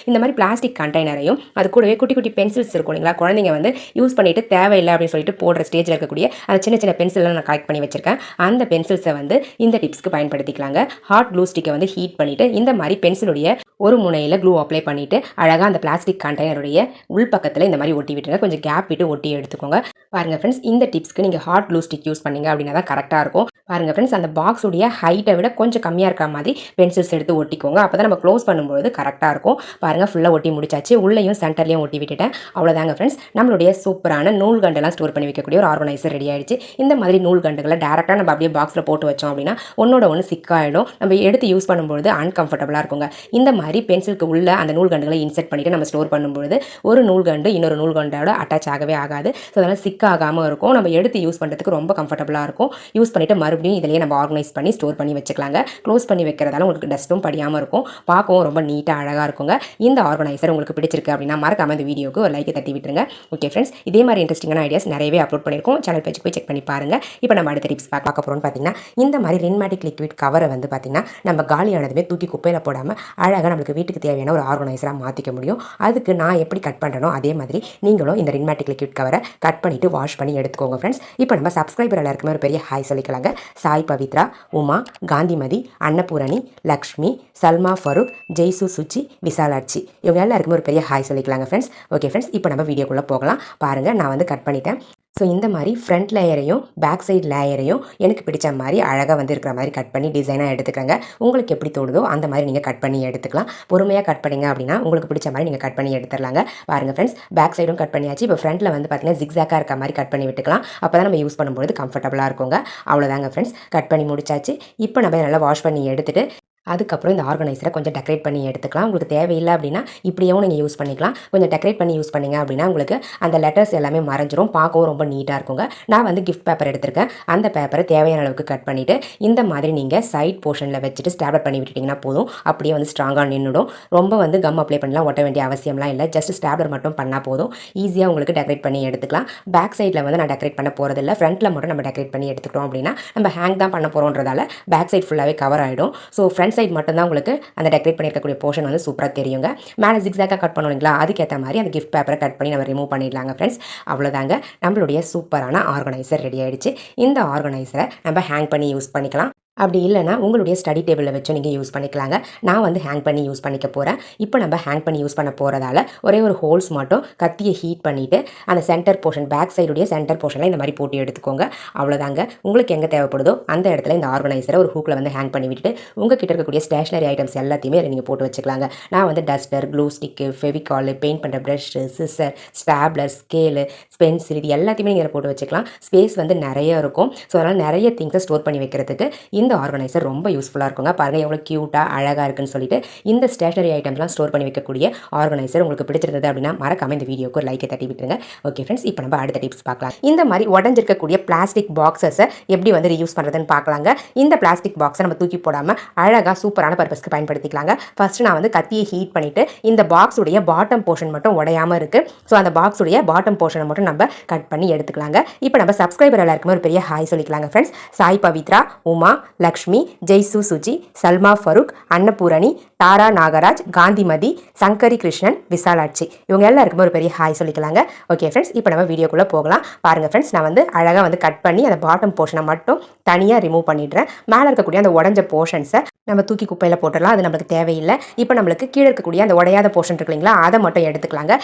இந்த மாதிரி பிளாஸ்டிக் கண்டெய்னரையும் அது கூடவே குட்டி குட்டி பென்சில்ஸ் இருக்கும் இல்லைங்களா, குழந்தைங்க வந்து யூஸ் பண்ணிட்டு தேவையில்லை அப்படின்னு சொல்லிட்டு போடுற ஸ்டேஜில் இருக்கக்கூடிய அந்த சின்ன சின்ன பென்சில்லாம் நான் கலெக்ட் பண்ணி வச்சிருக்கேன். அந்த பென்சில்ஸை வந்து இந்த டிப்ஸ்க்கு பயன்படுத்திக்கலாங்க. ஹாட் க்ளூ ஸ்டிக்கை வந்து ஹீட் பண்ணிட்டு இந்த மாதிரி பென்சிலுடைய ஒரு முனையில் க்ளூ அப்ளை பண்ணிட்டு அழகாக அந்த பிளாஸ்டிக் கண்டெய்னருடைய உள்பக்கத்தில் இந்த மாதிரி ஒட்டி விட்டுருங்க. கொஞ்சம் கேப் விட்டு ஒட்டி எடுத்துக்கோங்க. பாருங்க ஃப்ரெண்ட்ஸ், இந்த டிப்ஸ்க்கு நீங்கள் ஹாட் க்ளூ ஸ்டிக் யூஸ் பண்ணீங்க அப்படின்னா தான் கரெக்டாக இருக்கும். பாருங்க ஃப்ரெண்ட்ஸ், அந்த பாக்ஸுடைய ஹைட்டை விட கொஞ்சம் கம்மியாக இருக்க மாதிரி பென்சில்ஸ் எடுத்து ஒட்டிக்கோங்க. அப்போ தான் நம்ம க்ளோஸ் பண்ணும்போது கரெக்டாக இருக்கும். பாருங்கள், ஃபுல்லாக ஒட்டி முடிச்சாச்சு. உள்ளேயும் சென்டர்லையும் ஒட்டி விட்டுட்டேன். அவ்வளோதாங்க ஃப்ரெண்ட்ஸ், நம்மளுடைய சூப்பரான நூல்கண்டெல்லாம் ஸ்டோர் பண்ணி வைக்கக்கூடிய ஒரு ஆர்கனைசர் ரெடி ஆயிடுச்சு. இந்த மாதிரி நூல்கண்டுகளை டேரெக்டாக நம்ம அப்படியே பாக்ஸில் போட்டு வச்சோம் அப்படின்னா ஒன்னோட ஒன்று சிக்காயிடும். நம்ம எடுத்து யூஸ் பண்ணும்போது அன்கம்ஃபர்டபுளாக இருக்குங்க. இந்த மாதிரி பென்சிலுக்கு உள்ள அந்த நூல்கண்டுகளை இன்செர்ட் பண்ணிவிட்டு நம்ம ஸ்டோர் பண்ணும்போது ஒரு நூல்கண்டு இன்னொரு நூல்கண்டோட அட்டாச் ஆகவே ஆகாது. ஸோ அதனால் சிக்காகாமல் இருக்கும். நம்ம எடுத்து யூஸ் பண்ணுறதுக்கு ரொம்ப கம்ஃபர்டபுளாக இருக்கும். யூஸ் பண்ணிவிட்டு மறுபடியும் இதிலேயே நம்ம ஆர்கனைஸ் பண்ணி ஸ்டோர் பண்ணி வச்சுக்கலாங்க. க்ளோஸ் பண்ணி வைக்கிறதால உங்களுக்கு டஸ்ட்டும் படியாமல் இருக்கும். பார்க்கவும் ரொம்ப நீட்டாக அழகாக இருக்குங்க. இந்த ஆர்கனைசர் உங்களுக்கு பிடிச்சிருக்கு அப்படின்னா மறக்காம இந்த வீடியோக்கு ஒரு லைக்கை தட்டி விட்டுருங்க. ஓகே ஃப்ரெண்ட்ஸ், இதே மாதிரி இன்ட்ரெஸ்டிங்கான ஐடியாஸ் நிறையவே அப்லோட் பண்ணியிருக்கோம். சேனல் பேஜ் போய் செக் பண்ணி பாருங்க. இப்போ நம்ம அடுத்த டிப்ஸ் பார்க்க போகிறோம்னு பார்த்தீங்கன்னா, இந்த மாதிரி ரின்மேட்டிக் லிக்விட் கவரை வந்து பார்த்தீங்கன்னா நம்ம காலியானதுமே தூக்கி குப்பையில் போடாமல் அழகாக நம்மளுக்கு வீட்டுக்கு தேவையான ஒரு ஆர்கனைசராக மாற்றிக்க முடியும். அதுக்கு நான் எப்படி கட் பண்ணுறனோ அதே மாதிரி நீங்களும் இந்த ரின்மேட்டிக் லிக்விட் கவரை கட் பண்ணிவிட்டு வாஷ் பண்ணி எடுத்துக்கோங்க ஃப்ரெண்ட்ஸ். இப்போ நம்ம சப்ஸ்கிரைபர் எல்லாருக்குமே ஒரு பெரிய ஹாய் சொல்லிக்கலாங்க. சாய் பவித்ரா, உமா, காந்திமதி, அன்னபூரணி, லக்ஷ்மி, சல்மா ஃபருக், ஜெய்சு சுச்சி, விசாலாட்சி, இவங்க எல்லாருக்குமே ஒரு பெரிய ஹாய் சொல்லிக்கலாங்க ஃப்ரெண்ட்ஸ். ஓகே ஃப்ரெண்ட்ஸ், இப்போ நம்ம வீடியோக்குள்ளே போகலாம். பாருங்கள், நான் வந்து கட் பண்ணிட்டேன். ஸோ இந்த மாதிரி ஃப்ரண்ட் லேயரையும் பேக் சைட் லேயரையும் எனக்கு பிடிச்ச மாதிரி அழகாக வந்து இருக்கிற மாதிரி கட் பண்ணி டிசைனாக எடுத்துக்கோங்க. உங்களுக்கு எப்படி தோணுதோ அந்த மாதிரி நீங்கள் கட் பண்ணி எடுத்துக்கலாம். பொறுமையாக கட் பண்ணிங்க அப்படின்னா உங்களுக்கு பிடிச்ச மாதிரி நீங்கள் கட் பண்ணி எடுத்துடலாங்க. பாருங்கள் ஃப்ரெண்ட்ஸ், பேக் சைடும் கட் பண்ணியாச்சு. இப்போ ஃப்ரண்ட்டில் வந்து பார்த்தீங்கன்னா ஜிக்ஸாக்காக இருக்க மாதிரி கட் பண்ணி விட்டுக்கலாம். அப்போ தான் நம்ம யூஸ் பண்ணும்போது கம்ஃபர்டபுளாக இருக்குங்க. அவ்வளோதாங்க ஃப்ரெண்ட்ஸ், கட் பண்ணி முடிச்சாச்சு. இப்போ நம்ம நல்லா வாஷ் பண்ணி எடுத்துகிட்டு அதுக்கப்புறம் இந்த ஆர்கனைசரை கொஞ்சம் டெக்கரேட் பண்ணி எடுத்துக்கலாம். உங்களுக்கு தேவையில்லை அப்படின்னா இப்படியும் நீங்கள் யூஸ் பண்ணிக்கலாம். கொஞ்சம் டெக்கரேட் பண்ணி யூஸ் பண்ணிங்க அப்படின்னா உங்களுக்கு அந்த லெட்டர்ஸ் எல்லாமே மறைஞ்சிரும். பார்க்கவும் ரொம்ப நீட்டாக இருக்குங்க. நான் வந்து கிஃப்ட் பேப்பர் எடுத்திருக்கேன். அந்த பேப்பரை தேவையான அளவுக்கு கட் பண்ணிவிட்டு இந்த மாதிரி நீங்கள் சைட் போர்ஷனில் வச்சுட்டு ஸ்டாப்லர் பண்ணி விட்டுட்டிங்கன்னா போதும். அப்படியே வந்து ஸ்ட்ராங்காக நின்றுடும். ரொம்ப வந்து கம் அப்ளை பண்ணலாம் ஒட்ட வேண்டிய அவசியம்லாம் இல்லை. ஜஸ்ட் ஸ்டாப்லர் மட்டும் பண்ணால் போதும். ஈஸியாக உங்களுக்கு டெக்கரேட் பண்ணி எடுத்துக்கலாம். பேக் சைடில் வந்து நான் டெக்கரேட் பண்ண போகிறதில்ல. ஃப்ரண்ட்டில் மட்டும் நம்ம டெக்கரேட் பண்ணி எடுத்துக்கிட்டோம் அப்படின்னா நம்ம ஹேங் தான் பண்ண போகிறோன்றதால பேக் சைட் ஃபுல்லாகவே கவர் ஆகிடும். ஸோ ஃப்ரண்ட் சைட் மட்டும்தான் உங்களுக்கு அந்த டெக்கரேட் பண்ணியிருக்கக்கூடிய போர்ஷன் வந்து சூப்பராக தெரியுங்க. மேலே ஜிக்ஸாக்காக கட் பண்ணுவீங்களா, அதுக்கேற்ற மாதிரி அந்த கிஃப்ட் பேப்பரை கட் பண்ணி நம்ம ரிமூவ் பண்ணிடலாங்க ஃப்ரெண்ட்ஸ். அவ்வளோதாங்க, நம்மளுடைய சூப்பரான ஆர்கனைசர் ரெடி ஆகிடுச்சு. இந்த ஆர்கனைசரை நம்ம ஹேங் பண்ணி யூஸ் பண்ணிக்கலாம். அப்படி இல்லைனா உங்களுடைய ஸ்டடி டேபிளில் வச்சு நீங்கள் யூஸ் பண்ணிக்கலாங்க. நான் வந்து ஹேங் பண்ணி யூஸ் பண்ணிக்க போகிறேன். இப்போ நம்ம ஹேங் பண்ணி யூஸ் பண்ண போகிறதால ஒரே ஒரு ஹோல்ஸ் மட்டும் கத்தியை ஹீட் பண்ணிவிட்டு அந்த சென்டர் போர்ஷன் பேக் சைடுடைய சென்டர் போர்ஷனில் இந்த மாதிரி போட்டு எடுத்துக்கோங்க. அவ்வளோதாங்க, உங்களுக்கு எங்கே தேவைப்படுதோ அந்த இடத்துல இந்த ஆர்கனைசரை ஒரு ஹூக்கில் வந்து ஹேங் பண்ணி விட்டுட்டு உங்கள் கிட்ட இருக்கக்கூடிய ஸ்டேஷனரி ஐட்டம்ஸ் எல்லாத்தையுமே அதில் நீங்கள் போட்டு வச்சுக்கலாங்க. நான் வந்து duster, glue stick, Fevicol, paint பண்ணுற brush, scissor, stapler, scale, pencil, இது எல்லாத்தையுமே நீங்கள் போட்டு வச்சுக்கலாம். ஸ்பேஸ் வந்து நிறைய இருக்கும். ஸோ அதனால் நிறைய திங்ஸை ஸ்டோர் பண்ணி வைக்கிறதுக்கு இந்த ஆர்கனைசர் ரொம்ப யூஸ்ஃபுல்லாக இருக்குங்க. பாருங்கள் எவ்வளோ க்யூட்டாக அழகாக இருக்குன்னு சொல்லிட்டு. இந்த ஸ்டேஷனரி ஐட்டம்ஸ்லாம் ஸ்டோர் பண்ணி வைக்கக்கூடிய ஆர்கனைசர் உங்களுக்கு பிடிச்சிருந்தது அப்படின்னா மறக்காம இந்த வீடியோக்கு ஒரு லைக்கை தட்டி விட்டுருங்க. ஓகே ஃப்ரெண்ட்ஸ், இப்போ நம்ம அடுத்த டிப்ஸ் பார்க்கலாம். இந்த மாதிரி உடஞ்சிருக்கக்கூடிய பிளாஸ்டிக் பாக்ஸஸை எப்படி வந்து ரியூஸ் பண்ணுறதுன்னு பார்க்கலாங்க. இந்த பிளாஸ்டிக் பாக்ஸை நம்ம தூக்கி போடாமல் அழகாக சூப்பரான பர்பஸ்க்கு பயன்படுத்திக்கலாங்க. ஃபர்ஸ்ட் நான் வந்து கத்தியை ஹீட் பண்ணிவிட்டு இந்த பாக்ஸுடைய பாட்டம் போர்ஷன் மட்டும் உடையாமல் இருக்குது. ஸோ அந்த பாக்ஸுடைய பாட்டம் போர்ஷனை மட்டும் நம்ம கட் பண்ணி எடுத்துக்கலாங்க. இப்போ நம்ம சப்ஸ்கிரைபர் எல்லாருக்குமே ஒரு பெரிய ஹாய் சொல்லிக்கலாங்க ஃப்ரெண்ட்ஸ். சாய் பவித்ரா, உமா, லக்ஷ்மி, ஜெய்சு சுஜி, சல்மா ஃபருக், அன்னபூரணி, தாரா நாகராஜ், காந்திமதி, சங்கரி கிருஷ்ணன், விசாலாட்சி, இவங்க எல்லாருக்குமே ஒரு பெரிய ஹாய் சொல்லிக்கலாங்க. ஓகே ஃப்ரெண்ட்ஸ், இப்போ நம்ம வீடியோக்குள்ளே போகலாம். பாருங்கள் ஃப்ரெண்ட்ஸ், நான் வந்து அழகாக வந்து கட் பண்ணி அந்த பாட்டம் போர்ஷனை மட்டும் தனியாக ரிமூவ் பண்ணிடுறேன். மேலே இருக்கக்கூடிய அந்த உடஞ்ச போர்ஷன்ஸை நம்ம தூக்கி குப்பையில் போட்டுடலாம். அது நம்மளுக்கு தேவையில்லை. இப்போ நம்மளுக்கு கீழே இருக்கக்கூடிய அந்த உடையாத போர்ஷன் இருக்கு இல்லைங்களா, அதை மட்டும் எடுத்துக்கலாங்க.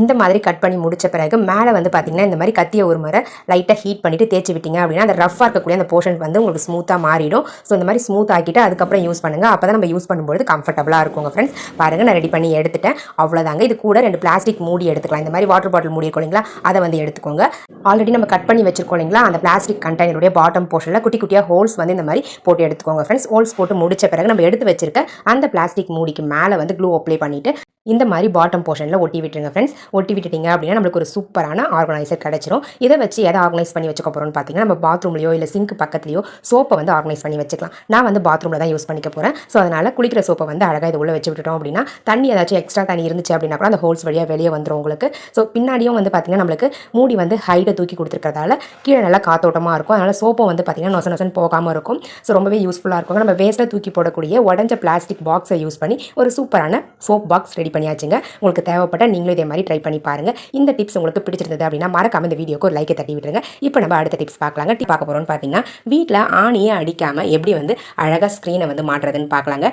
இந்த மாதிரி கட் பண்ணி முடிச்ச பிறகு மேலே வந்து பார்த்தீங்கன்னா இந்த மாதிரி கத்தியை ஒரு முறை லைட்டாக ஹீட் பண்ணிவிட்டு தேய்ச்சி விட்டிங்க அப்படின்னா அந்த ரஃபாக இருக்கக்கூடிய அந்த போர்ஷன் வந்து உங்களுக்கு ஸ்மூத்தாக மாறிடும். ஸோ இந்த மாதிரி ஸ்மூத் ஆக்கிட்டு அதுக்கப்புறம் யூஸ் பண்ணுங்கள். அப்போ தான் நம்ம யூஸ் பண்ணும்போது கம்ஃபர்டபுளாக இருக்குங்க ஃப்ரெண்ட்ஸ். பாருங்கள், நான் ரெடி பண்ணி எடுத்துட்டேன். அவ்வளோதாங்க. இது கூட 2 பிளாஸ்டிக் மூடி எடுத்துக்கலாம். இந்த மாதிரி வாட்டர் பாட்டில் மூடி இருக்கும் இல்லைங்களா, அதை வந்து எடுத்துக்கோங்க. ஆல்ரெடி நம்ம கட் பண்ணி வச்சிருக்கோம் இல்லைங்களா, அந்த பிளாஸ்டிக் கண்டெய்னருடைய பாட்டம் போர்ஷனில் குட்டி குட்டியாக ஹோல்ஸ் வந்து இந்த மாதிரி போட்டு எடுத்துக்கோங்க ஃப்ரெண்ட்ஸ். ஹோல்ஸ் போட்டு முடிச்ச பிறகு நம்ம எடுத்து வச்சிருக்க அந்த பிளாஸ்டிக் மூடிக்கு மேலே வந்து க்ளூ அப்ளை பண்ணிவிட்டு இந்த மாதிரி பாட்டம் போர்ஷனில் ஒட்டி விட்டுருங்க ஃப்ரெண்ட்ஸ். ஒட்டி விட்டுட்டிங்க அப்படின்னா நம்மளுக்கு ஒரு சூப்பரான ஆர்கனைசர் கிடச்சிரும். இதை வச்சு எதை ஆர்கனைஸ் பண்ணி வச்சுக்க போகிறோம்னு பார்த்தீங்கன்னா, நம்ம பாத்ரூம்லையோ இல்லை சிங்க் பக்கத்துலையோ சோப்பை வந்து ஆர்கனைஸ் பண்ணி வச்சுக்கலாம். நான் வந்து பாத்ரூமில் தான் யூஸ் பண்ணிக்க போகிறேன். ஸோ அதனால் குளிக்கிற சோப்பை வந்து அழகாக இது உள்ளே வச்சு விட்டுட்டோம் அப்படின்னா தண்ணி ஏதாச்சும் எக்ஸ்ட்ரா தண்ணி இருந்துச்சு அப்படின்னா கூட அந்த ஹோல்ஸ் வழியாக வெளியே வந்துடும் உங்களுக்கு. ஸோ பின்னாடியும் வந்து பார்த்திங்கன்னா நம்மளுக்கு மூடி வந்து ஹைட்டை தூக்கி கொடுத்துருக்கிறதால கீழே நல்லா காத்தோட்டமாக இருக்கும். அதனால் சோப்பை வந்து பார்த்திங்கன்னா நொசன் போகாமல் இருக்கும். ஸோ ரொம்பவே யூஸ்ஃபுல்லாக இருக்கும். நம்ம வேஸ்ட்டில் தூக்கி போடக்கூடிய உடஞ்ச பிளாஸ்டிக் பாக்ஸை யூஸ் பண்ணி ஒரு சூப்பரான சோப் பாக்ஸ் ரெடி பண்ணியாச்சுங்க. உங்களுக்கு தேவைப்பட்டால் நீங்களும் இதே மாதிரி ட்ரை பண்ணி பாருங்கள். இந்த டிப்ஸ் உங்களுக்கு பிடிச்சிருந்தது அப்படின்னா மறக்காம இந்த வீடியோக்கு ஒரு லைக்கை தட்டி விட்டுருங்க. இப்போ நம்ம அடுத்த டிப்ஸ் பார்க்கலாங்க. பார்க்க போகிறோம்னு பார்த்தீங்கன்னா, வீட்டில் ஆணியே அடிக்காமல் எப்படி வந்து அழகாக ஸ்க்ரீனை வந்து மாட்டுறதுன்னு பார்க்கலாங்க.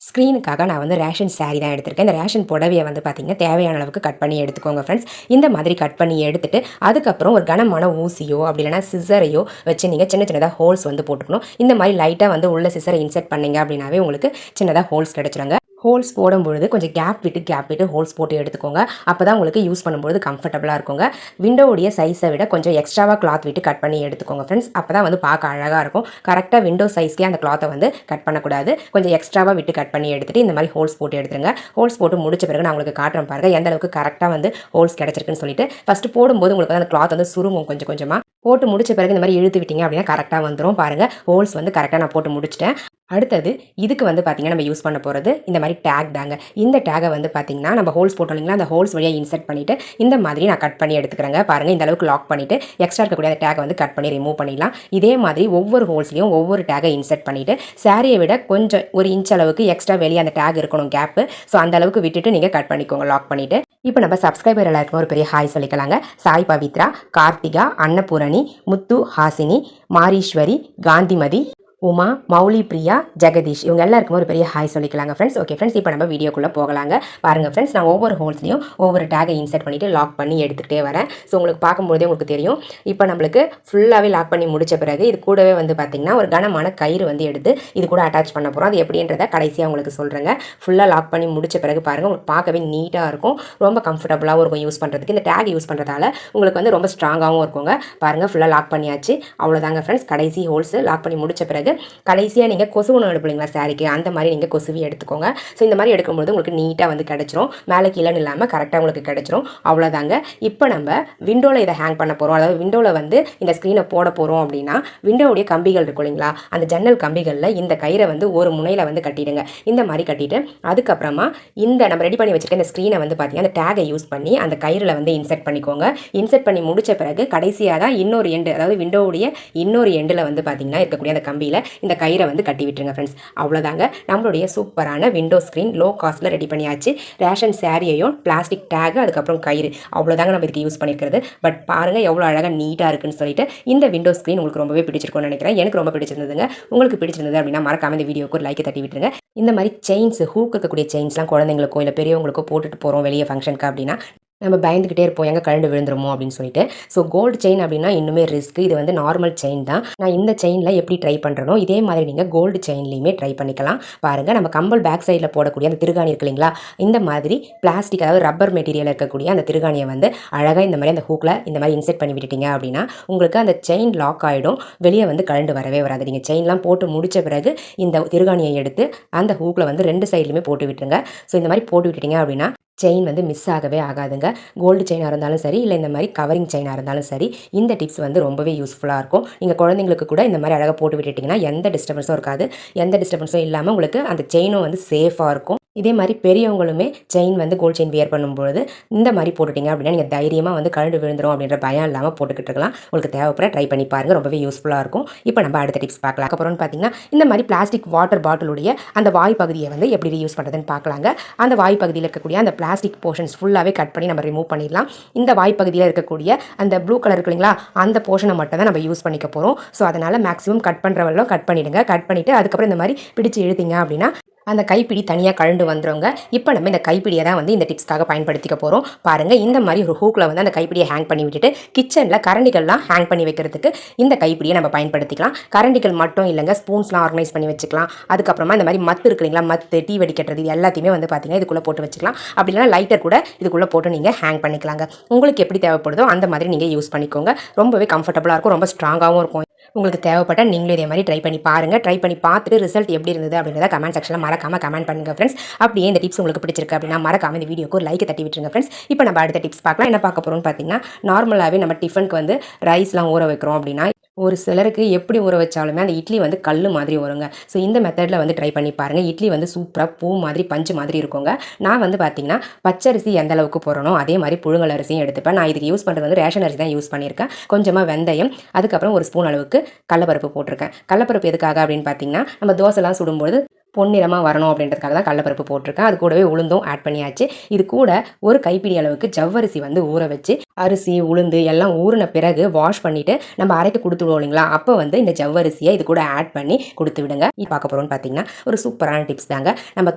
ஸ்க்ரீனுக்காக நான் வந்து ரேஷன் சாரீ தான் எடுத்திருக்கேன். இந்த ரேஷன் புடவையை வந்து பார்த்திங்கன்னா தேவையான அளவுக்கு கட் பண்ணி எடுத்துக்கோங்க ஃப்ரெண்ட்ஸ். இந்த மாதிரி கட் பண்ணி எடுத்துகிட்டு அதுக்கப்புறம் ஒரு கனமான ஊசியோ அப்படி இல்லைனா சிசரையோ வச்சு நீங்கள் சின்ன சின்னதாக ஹோல்ஸ் வந்து போட்டுக்கணும். இந்த மாதிரி லைட்டாக வந்து உள்ள சிசரை இன்செர்ட் பண்ணிங்க அப்படின்னாவே உங்களுக்கு சின்னதாக ஹோல்ஸ் கிடச்சிருங்க. ஹோல்ஸ் போடும்பொழுது கொஞ்சம் கேப் விட்டு ஹோல்ஸ் போட்டு எடுத்துக்கோங்க. அப்போ தான் உங்களுக்கு யூஸ் பண்ணும்போது கம்ஃபர்டபுளாக இருக்குங்க. விண்டோவுடைய சைஸை விட கொஞ்சம் எக்ஸ்ட்ராவாக கிளாத் விட்டு கட் பண்ணி எடுத்துக்கோங்க ஃப்ரெண்ட்ஸ். அப்போ தான் வந்து பார்க்க அழகாக இருக்கும். கரெக்டாக விண்டோ சைஸ்க்கே அந்த கிளாத்தை வந்து கட் பண்ணக்கூடாது. கொஞ்சம் எக்ஸ்ட்ராவாக விட்டு கட் பண்ணி எடுத்துகிட்டு இந்த மாதிரி ஹோல்ஸ் போட்டு எடுத்துருங்க. ஹோல்ஸ் போட்டு முடிச்ச பிறகு நான் உங்களுக்கு காட்டுறேன் பாருங்கள் எந்த அளவுக்கு கரெக்டாக வந்து ஹோல்ஸ் கிடச்சிருக்குன்னு சொல்லிட்டு. ஃபஸ்ட்டு போடும்போது உங்களுக்கு அந்த கிளாத் வந்து சுருங்கும் கொஞ்சம் கொஞ்சமாக. போட்டு முடிச்ச பிறகு இந்த மாதிரி இழுத்து விட்டீங்க அப்படின்னா கரெக்டாக வந்துடும். பாருங்கள் ஹோல்ஸ் வந்து கரெக்டாக நான் போட்டு முடிச்சிட்டேன். அடுத்தது இதுக்கு வந்து பார்த்திங்கன்னா நம்ம யூஸ் பண்ண போகிறது இந்த மாதிரி டேக் தாங்க. இந்த டேகை வந்து பார்த்திங்கன்னா நம்ம ஹோல்ஸ் போட்டோம் இல்லைங்களா, அந்த ஹோல்ஸ் வழியாக இன்செர்ட் பண்ணிவிட்டு இந்த மாதிரி நான் கட் பண்ணி எடுத்துக்கிறேங்க. பாருங்கள் இந்த அளவுக்கு லாக் பண்ணிவிட்டு எக்ஸ்ட்ரா இருக்கக்கூடிய அந்த டேகை வந்து கட் பண்ணி ரிமூவ் பண்ணிடலாம். இதே மாதிரி ஒவ்வொரு ஹோல்ஸ்லையும் ஒவ்வொரு டேகை இன்செர்ட் பண்ணிவிட்டு சாரியை விட கொஞ்சம் ஒரு இன்ச் அளவுக்கு எக்ஸ்ட்ரா வெளியே அந்த டேக் இருக்கணும் கேப்பு. ஸோ அந்த அளவுக்கு விட்டுட்டு நீங்கள் கட் பண்ணிக்கோங்க லாக் பண்ணிவிட்டு. இப்போ நம்ம சப்ஸ்கிரைபர் எல்லாருக்கும் ஒரு பெரிய ஹாய் சொல்லிக்கலாங்க. சாய் பவித்ரா, கார்த்திகா, அன்னபூரணி, முத்து, ஹாசினி, மாரீஸ்வரி, காந்திமதி, உமா, மௌலி பிரியா, ஜெகதீஷ் இவங்க எல்லாருக்கும் ஒரு பெரிய ஹாய் சொல்லிக்கலாங்க ஃப்ரெண்ட்ஸ். ஓகே ஃப்ரெண்ட்ஸ், இப்போ நம்ம வீடியோக்குள்ளே போகலாங்க. பாருங்கள் ஃப்ரெண்ட்ஸ், நான் ஒவ்வொரு ஹோல்ஸ்லையும் ஒவ்வொரு டேகை இன்செர்ட் பண்ணிவிட்டு லாக் பண்ணி எடுத்துகிட்டே வரேன். ஸோ உங்களுக்கு பார்க்கும்போதே உங்களுக்கு தெரியும். இப்போ நம்மளுக்கு ஃபுல்லாகவே லாக் பண்ணி முடித்த பிறகு இது கூடவே வந்து பார்த்திங்கன்னா ஒரு கனமான கயிறு வந்து எடுத்து இது கூட அட்டாச் பண்ண போகிறோம். அது எப்படின்றத கடைசியாக உங்களுக்கு சொல்கிறேங்க. ஃபுல்லாக லாக் பண்ணி முடித்த பிறகு பாருங்கள் உங்களுக்கு பார்க்கவே நீட்டாக இருக்கும். ரொம்ப கம்ஃபர்டபுளாகவும் இருக்கும் யூஸ் பண்ணுறதுக்கு. இந்த டேக் யூஸ் பண்ணுறதால உங்களுக்கு வந்து ரொம்ப ஸ்ட்ராங்காகவும் இருக்குங்க. பாருங்கள் ஃபுல்லாக லாக் பண்ணியாச்சு. அவ்வளோதாங்க ஃப்ரெண்ட்ஸ். கடைசி ஹோல்ஸ் லாக் பண்ணி முடித்த பிறகு கடைசியாக நீங்கள் கொசுவணும் எடுப்பீங்களா சாரிக்கு, அந்த மாதிரி நீங்கள் கொசுவி எடுத்துக்கோங்க. ஸோ இந்த மாதிரி எடுக்கும்போது உங்களுக்கு நீட்டாக வந்து கிடச்சிரும். மேலே கீழேன்னு இல்லாமல் கரெக்டாக உங்களுக்கு கிடச்சிரும். அவ்வளோதாங்க. இப்போ நம்ம விண்டோவில் இதை ஹேங் பண்ண போகிறோம். அதாவது விண்டோவில் வந்து இந்த ஸ்க்ரீனை போட போகிறோம் அப்படின்னா விண்டோவுடைய கம்பிகள் இருக்கும் இல்லைங்களா, அந்த ஜன்னல் கம்பிகளில் இந்த கயிறை வந்து ஒரு முனையில் வந்து கட்டிடுங்க. இந்த மாதிரி கட்டிட்டு அதுக்கப்புறமா இந்த நம்ம ரெடி பண்ணி வச்சுருக்க இந்த ஸ்க்ரீனை வந்து பார்த்தீங்கன்னா அந்த டேகை யூஸ் பண்ணி அந்த கயிறில் வந்து இன்செர்ட் பண்ணிக்கோங்க. இன்செர்ட் பண்ணி முடித்த பிறகு கடைசியாக தான் இன்னொரு எண்டு, அதாவது விண்டோவுடைய இன்னொரு எண்டில் வந்து பார்த்தீங்கன்னா இருக்கக்கூடிய அந்த கம்பியில் இந்த கயிறை வந்து கட்டி விட்டுருங்க ஃப்ரெண்ட்ஸ். அவ்வளோதாங்க. நம்மளுடைய சூப்பரான விண்டோ ஸ்க்ரீன் லோ காஸ்ட்டில் ரெடி பண்ணியாச்சு. ரேஷன் சாரியையும் பிளாஸ்டிக் டேக் அதுக்கப்புறம் கயிறு, அவ்வளோதாங்க நம்ம இதுக்கு யூஸ் பண்ணியிருக்கிறது. பட் பாருங்கள் எவ்வளோ அழகாக நீட்டாக இருக்குன்னு சொல்லிட்டு. இந்த விண்டோ ஸ்க்ரீன் உங்களுக்கு ரொம்பவே பிடிச்சிருக்கும்னு நினைக்கிறேன். எனக்கு ரொம்ப பிடிச்சிருந்ததுங்க. உங்களுக்கு பிடிச்சிருந்தது அப்படின்னா மறக்காம இந்த வீடியோக்கு ஒரு லைக்கை தட்டி விட்டுருங்க. இந்த மாதிரி செயின்ஸ், ஹூக் இருக்கக்கூடிய செயின்ஸ்லாம் குழந்தைங்களுக்கோ இல்லை பெரியவங்களுக்கோ போட்டுட்டு போகிறோம் வெளியே ஃபங்க்ஷனுக்கு அப்படின்னா நம்ம பயந்துக்கிட்டே இருப்போம் எங்கே கழண்டு விழுந்துருமோ அப்படின்னு சொல்லிட்டு. ஸோ கோல்டு செயின் அப்படின்னா இன்னுமே ரிஸ்க். இது வந்து நார்மல் செயின் தான். நான் இந்த செயினில் எப்படி ட்ரை பண்ணுறனோ இதே மாதிரி நீங்கள் கோல்டு செயின்லையுமே ட்ரை பண்ணிக்கலாம். பாருங்கள் நம்ம கம்பல் பேக் சைடில் போடக்கூடிய அந்த திருகாணி இருக்கு இல்லைங்களா, இந்த மாதிரி பிளாஸ்டிக் அதாவது ரப்பர் மெட்டீரியல் இருக்கக்கூடிய அந்த திருகாணியை வந்து அழகாக இந்த மாதிரி அந்த ஹூக்கில் இந்த மாதிரி இன்செர்ட் பண்ணி விட்டுட்டீங்க அப்படின்னா உங்களுக்கு அந்த செயின் லாக் ஆகிடும். வெளியே வந்து கழண்டு வரவே வராது. நீங்கள் செயின்லாம் போட்டு முடித்த பிறகு இந்த திருகாணியை எடுத்து அந்த ஹூக்கில் வந்து ரெண்டு சைட்லையுமே போட்டு விட்டுருங்க. ஸோ இந்த மாதிரி போட்டு விட்டுட்டீங்க அப்படின்னா செயின் வந்து மிஸ் ஆகவே ஆகாதுங்க. கோல்டு செயினாக இருந்தாலும் சரி, இல்லை இந்த மாதிரி கவரிங் செயினாக இருந்தாலும் சரி, இந்த டிப்ஸ் வந்து ரொம்பவே யூஸ்ஃபுல்லாக இருக்கும். நீங்கள் குழந்தைங்களுக்கு கூட இந்த மாதிரி அழகாக போட்டு விட்டுட்டிங்கன்னா எந்த டிஸ்டர்பன்ஸும் இருக்காது. எந்த டிஸ்டர்பன்ஸும் இல்லாமல் உங்களுக்கு அந்த செயினும் வந்து சேஃபாக இருக்கும். இதே மாதிரி பெரியவங்களுமே செயின் வந்து கோல்டு செயின் வியர் பண்ணும்பொழுது இந்த மாதிரி போட்டுட்டிங்க அப்படின்னா நீங்கள் தைரியமாக வந்து கழண்டு விழுந்துரும் அப்படின்ற பயம் இல்லாமல் போட்டுக்கிட்டு இருக்கலாம். உங்களுக்கு தேவைப்பட ட்ரை பண்ணி பாருங்கள். ரொம்பவே யூஸ்ஃபுல்லாக இருக்கும். இப்போ நம்ம அடுத்த டிப்ஸ் பார்க்கலாம். அப்புறம்னு பார்த்தீங்கன்னா இந்த மாதிரி பிளாஸ்டிக் வாட்டர் பாட்டிலுடைய அந்த வாய் பகுதியை வந்து எப்படி யூஸ் பண்ணுறதுன்னு பார்க்கலாங்க. அந்த வாய் பகுதியில் இருக்கக்கூடிய அந்த பிளாஸ்டிக் போர்ஷன்ஸ் ஃபுல்லாகவே கட் பண்ணி நம்ம ரிமூவ் பண்ணிடலாம். இந்த வாய் பகுதியில் இருக்கக்கூடிய அந்த ப்ளூ கலர் இருக்கு இல்லைங்களா, அந்த போர்ஷனை மட்டும் தான் நம்ம யூஸ் பண்ணிக்க போகிறோம். ஸோ அதனால் மேக்ஸிமம் கட் பண்ணுறவங்களும் கட் பண்ணிவிடுங்க. கட் பண்ணிவிட்டு அதுக்கப்புறம் இந்த மாதிரி பிடிச்சி இழுத்தீங்க அப்படின்னா அந்த கைப்பிடி தனியாக கழண்டு வந்துடுங்க. இப்போ நம்ம இந்த கைப்பிடியை தான் வந்து இந்த டிப்ஸ்க்காக பயன்படுத்திக்க போகிறோம். பாருங்கள் இந்த மாதிரி ஒரு ஹூக்கில் வந்து அந்த கைப்பிடியை ஹேங் பண்ணி விட்டுட்டு கிச்சனில் கரண்டிகள்லாம் ஹேங் பண்ணி வைக்கிறதுக்கு இந்த கைப்பிடியை நம்ம பயன்படுத்திக்கலாம். கரண்டிகள் மட்டும் இல்லைங்க, ஸ்பூன்ஸ்லாம் ஆர்கனைஸ் பண்ணி வச்சுக்கலாம். அதுக்கப்புறமா இந்த மாதிரி மத்து இருக்குங்களா, மத்து டீ வடிக்கிறது இது எல்லாத்தையுமே வந்து பார்த்திங்கன்னா இதுக்குள்ளே போட்டு வச்சுக்கலாம். அப்படி இல்லைனா லைட்டர் கூட இதுக்குள்ளே போட்டு நீங்கள் ஹேங் பண்ணிக்கலாங்க. உங்களுக்கு எப்படி தேவைப்படுதோ அந்த மாதிரி நீங்கள் யூஸ் பண்ணிக்கோங்க. ரொம்பவே கம்ஃபர்டபுளாக இருக்கும், ரொம்ப ஸ்ட்ராங்காகவும் இருக்கும். உங்களுக்கு தேவைப்பட்டால் நீங்களும் இதே மாதிரி ட்ரை பண்ணி பாருங்கள். ட்ரை பண்ணி பார்த்துட்டு ரிசல்ட் எப்படி இருந்தது அப்படின்றத கமெண்ட் செக்ஷனில் மறக்காம கமெண்ட் பண்ணுங்கள் ஃப்ரெண்ட்ஸ். அப்படியே இந்த டிப்ஸ் உங்களுக்கு பிடிச்சிருக்கு அப்படின்னா மறக்காம இந்த வீடியோக்கு ஒரு லைக் தட்டி விட்டுருங்க ஃப்ரெண்ட்ஸ். இப்போ நம்ம அடுத்த டிப்ஸ் பார்க்கலாம். என்ன பார்க்க போகிறோம்னு பார்த்தீங்கன்னா, நார்மலாகவே நம்ம டிஃபனுக்கு வந்து ரைஸ்லாம் ஊற வைக்கிறோம் அப்படின்னா ஒரு சிலருக்கு எப்படி ஊற வச்சாலுமே அந்த இட்லி வந்து கல் மாதிரி வருங்க. ஸோ இந்த மெத்தடில் வந்து ட்ரை பண்ணி பாருங்கள். இட்லி வந்து சூப்பராக பூ மாதிரி பஞ்சு மாதிரி இருக்குங்க. நான் வந்து பார்த்திங்கன்னா பச்சரிசி எந்த அளவுக்கு போகிறனோ அதே மாதிரி புழுங்கல் அரிசியும் எடுத்துப்பேன். நான் இதுக்கு யூஸ் பண்ணுறது வந்து ரேஷன் அரிசி தான் யூஸ் பண்ணியிருக்கேன். கொஞ்சமாக வெந்தயம், அதுக்கப்புறம் ஒரு ஸ்பூன் அளவுக்கு கடலப்பருப்பு போட்டிருக்கேன். கடலப்பருப்பு எதுக்காக அப்படின்னு பார்த்தீங்கன்னா நம்ம தோசைலாம் சுடும்போது பொன்னிறமாக வரணும் அப்படின்றதுக்காக தான் கடலப்பருப்பு போட்டிருக்கேன். அது கூடவே உளுந்தும் ஆட் பண்ணியாச்சு. இது கூட ஒரு கைப்பிடி அளவுக்கு ஜவ்வரிசி வந்து ஊற வச்சு, அரிசி உளுந்து எல்லாம் ஊறின பிறகு வாஷ் பண்ணிவிட்டு நம்ம அரைக்க கொடுத்துடுவோம் இல்லைங்களா, அப்போ வந்து இந்த ஜவ்வரிசியை இது கூட ஆட் பண்ணி கொடுத்து விடுங்க. இப்போ பார்க்க போகிறோம்னு பார்த்தீங்கன்னா ஒரு சூப்பரான டிப்ஸ் தாங்க. நம்ம